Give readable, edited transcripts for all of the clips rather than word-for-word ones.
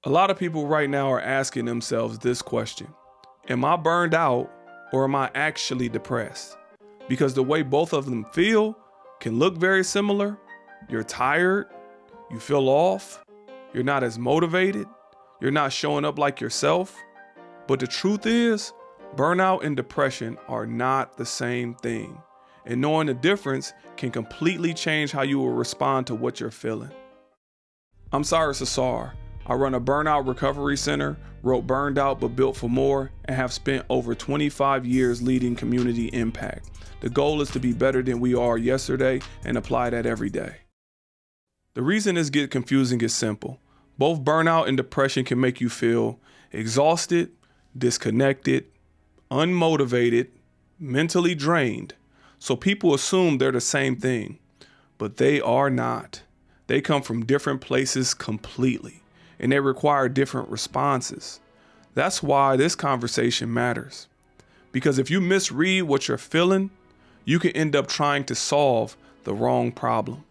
A lot of people right now are asking themselves this question: am I burned out or am I actually depressed? Because the way both of them feel can look very similar. You're tired, you feel off, you're not as motivated, you're not showing up like yourself. But the truth is, burnout and depression are not the same thing. And knowing the difference can completely change how you will respond to what you're feeling. I'm Cyrus Asar. I run a burnout recovery center, wrote Burned Out but Built for More, and have spent over 25 years leading community impact. The goal is to be better than we are yesterday and apply that every day. The reason this gets confusing is simple. Both burnout and depression can make you feel exhausted, disconnected, unmotivated, mentally drained. So people assume they're the same thing, but they are not. They come from different places completely, and they require different responses. That's why this conversation matters. Because if you misread what you're feeling, you can end up trying to solve the wrong problem.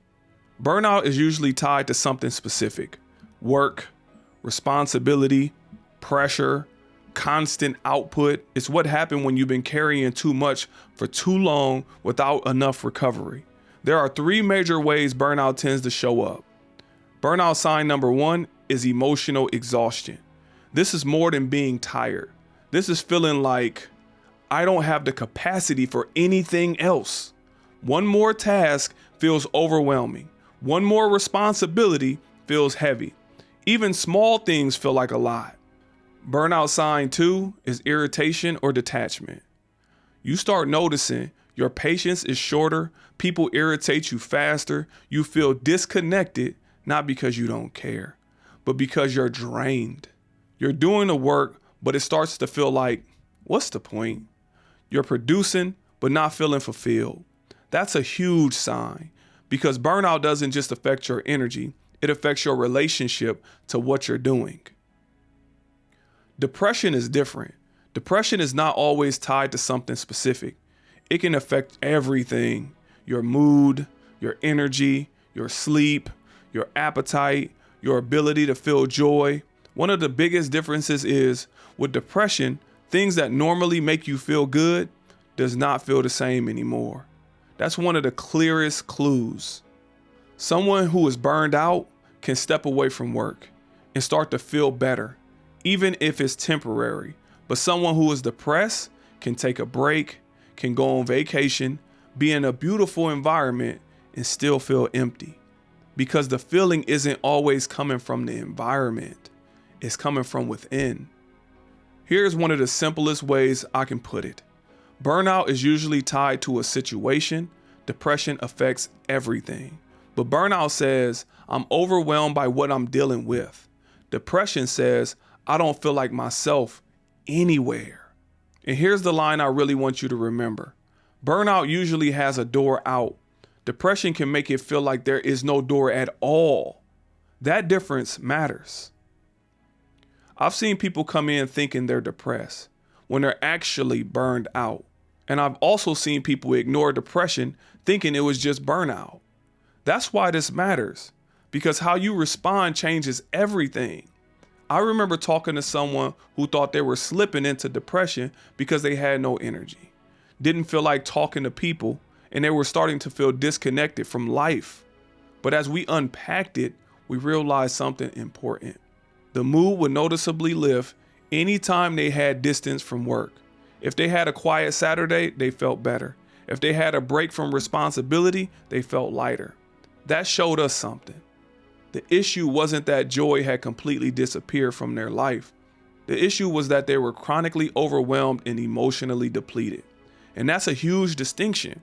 Burnout is usually tied to something specific: work, responsibility, pressure, constant output. It's what happened when you've been carrying too much for too long without enough recovery. There are three major ways burnout tends to show up. Burnout sign number one is emotional exhaustion. This is more than being tired. This is feeling like I don't have the capacity for anything else. One more task feels overwhelming. One more responsibility feels heavy. Even small things feel like a lot. Burnout sign two is irritation or detachment. You start noticing your patience is shorter, people irritate you faster, you feel disconnected, not because you don't care, but because you're drained. You're doing the work, but it starts to feel like, what's the point? You're producing, but not feeling fulfilled. That's a huge sign, because burnout doesn't just affect your energy, it affects your relationship to what you're doing. Depression is different. Depression is not always tied to something specific. It can affect everything: your mood, your energy, your sleep, your appetite, your ability to feel joy. One of the biggest differences is with depression, things that normally make you feel good does not feel the same anymore. That's one of the clearest clues. Someone who is burned out can step away from work and start to feel better, even if it's temporary. But someone who is depressed can take a break, can go on vacation, be in a beautiful environment, and still feel empty. Because the feeling isn't always coming from the environment, it's coming from within. Here's one of the simplest ways I can put it. Burnout is usually tied to a situation. Depression affects everything. But burnout says, I'm overwhelmed by what I'm dealing with. Depression says, I don't feel like myself anywhere. And here's the line I really want you to remember. Burnout usually has a door out. Depression can make it feel like there is no door at all. That difference matters. I've seen people come in thinking they're depressed when they're actually burned out. And I've also seen people ignore depression thinking it was just burnout. That's why this matters, because how you respond changes everything. I remember talking to someone who thought they were slipping into depression because they had no energy, didn't feel like talking to people, and they were starting to feel disconnected from life. But as we unpacked it, we realized something important. The mood would noticeably lift anytime they had distance from work. If they had a quiet Saturday, they felt better. If they had a break from responsibility, they felt lighter. That showed us something. The issue wasn't that joy had completely disappeared from their life. The issue was that they were chronically overwhelmed and emotionally depleted. And that's a huge distinction,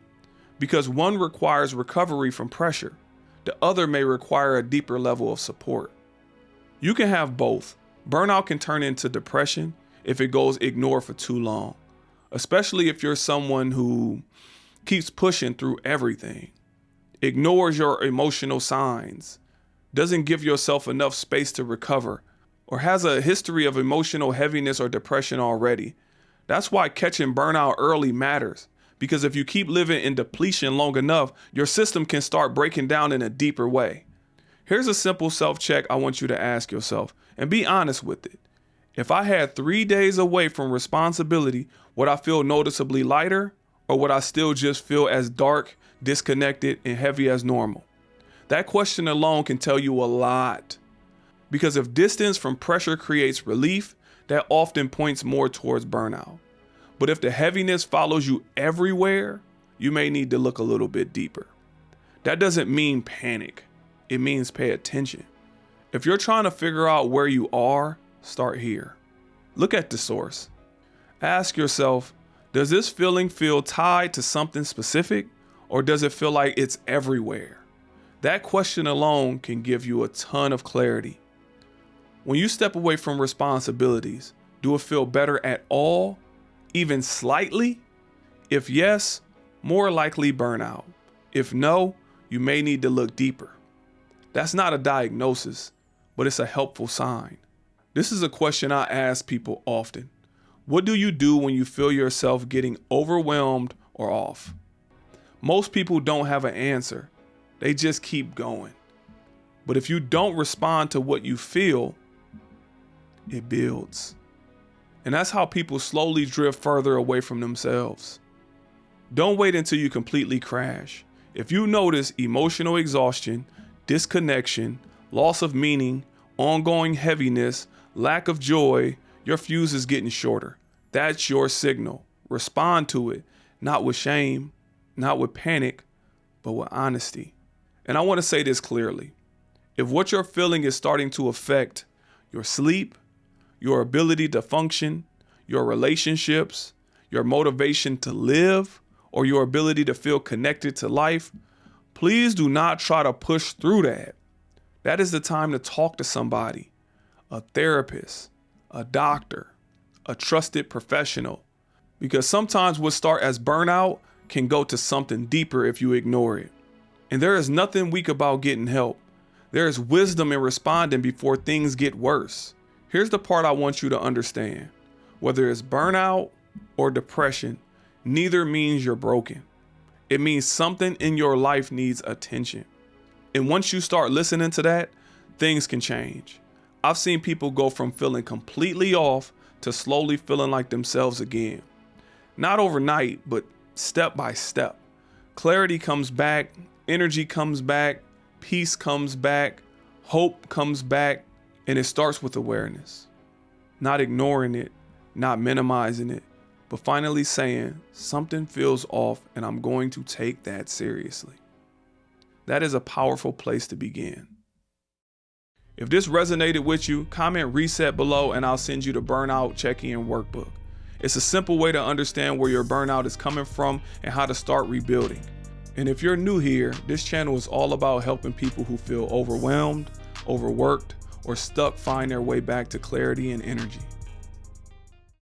because one requires recovery from pressure. The other may require a deeper level of support. You can have both. Burnout can turn into depression if it goes ignored for too long, especially if you're someone who keeps pushing through everything, ignores your emotional signs, doesn't give yourself enough space to recover, or has a history of emotional heaviness or depression already. That's why catching burnout early matters, because if you keep living in depletion long enough, your system can start breaking down in a deeper way. Here's a simple self-check I want you to ask yourself. And be honest with it. If I had 3 days away from responsibility, would I feel noticeably lighter, or would I still just feel as dark, disconnected, and heavy as normal? That question alone can tell you a lot. Because if distance from pressure creates relief, that often points more towards burnout. But if the heaviness follows you everywhere, you may need to look a little bit deeper. That doesn't mean panic. It means pay attention. If you're trying to figure out where you are, start here. Look at the source. Ask yourself, does this feeling feel tied to something specific, or does it feel like it's everywhere? That question alone can give you a ton of clarity. When you step away from responsibilities, do it feel better at all? Even slightly? If yes, more likely burnout. If no, you may need to look deeper. That's not a diagnosis, but it's a helpful sign. This is a question I ask people often. What do you do when you feel yourself getting overwhelmed or off? Most people don't have an answer. They just keep going. But if you don't respond to what you feel, it builds. And that's how people slowly drift further away from themselves. Don't wait until you completely crash. If you notice emotional exhaustion, disconnection, loss of meaning, ongoing heaviness, lack of joy, your fuse is getting shorter. That's your signal. Respond to it, not with shame, not with panic, but with honesty. And I want to say this clearly. If what you're feeling is starting to affect your sleep, your ability to function, your relationships, your motivation to live, or your ability to feel connected to life, please do not try to push through that. That is the time to talk to somebody, a therapist, a doctor, a trusted professional, because sometimes what starts as burnout can go to something deeper if you ignore it. And there is nothing weak about getting help. There is wisdom in responding before things get worse. Here's the part I want you to understand. Whether it's burnout or depression, neither means you're broken. It means something in your life needs attention. And once you start listening to that, things can change. I've seen people go from feeling completely off to slowly feeling like themselves again. Not overnight, but step by step. Clarity comes back, energy comes back, peace comes back, hope comes back, and it starts with awareness. Not ignoring it, not minimizing it, but finally saying, something feels off and I'm going to take that seriously. That is a powerful place to begin. If this resonated with you, comment reset below and I'll send you the Burnout Check-In Workbook. It's a simple way to understand where your burnout is coming from and how to start rebuilding. And if you're new here, this channel is all about helping people who feel overwhelmed, overworked, or stuck find their way back to clarity and energy.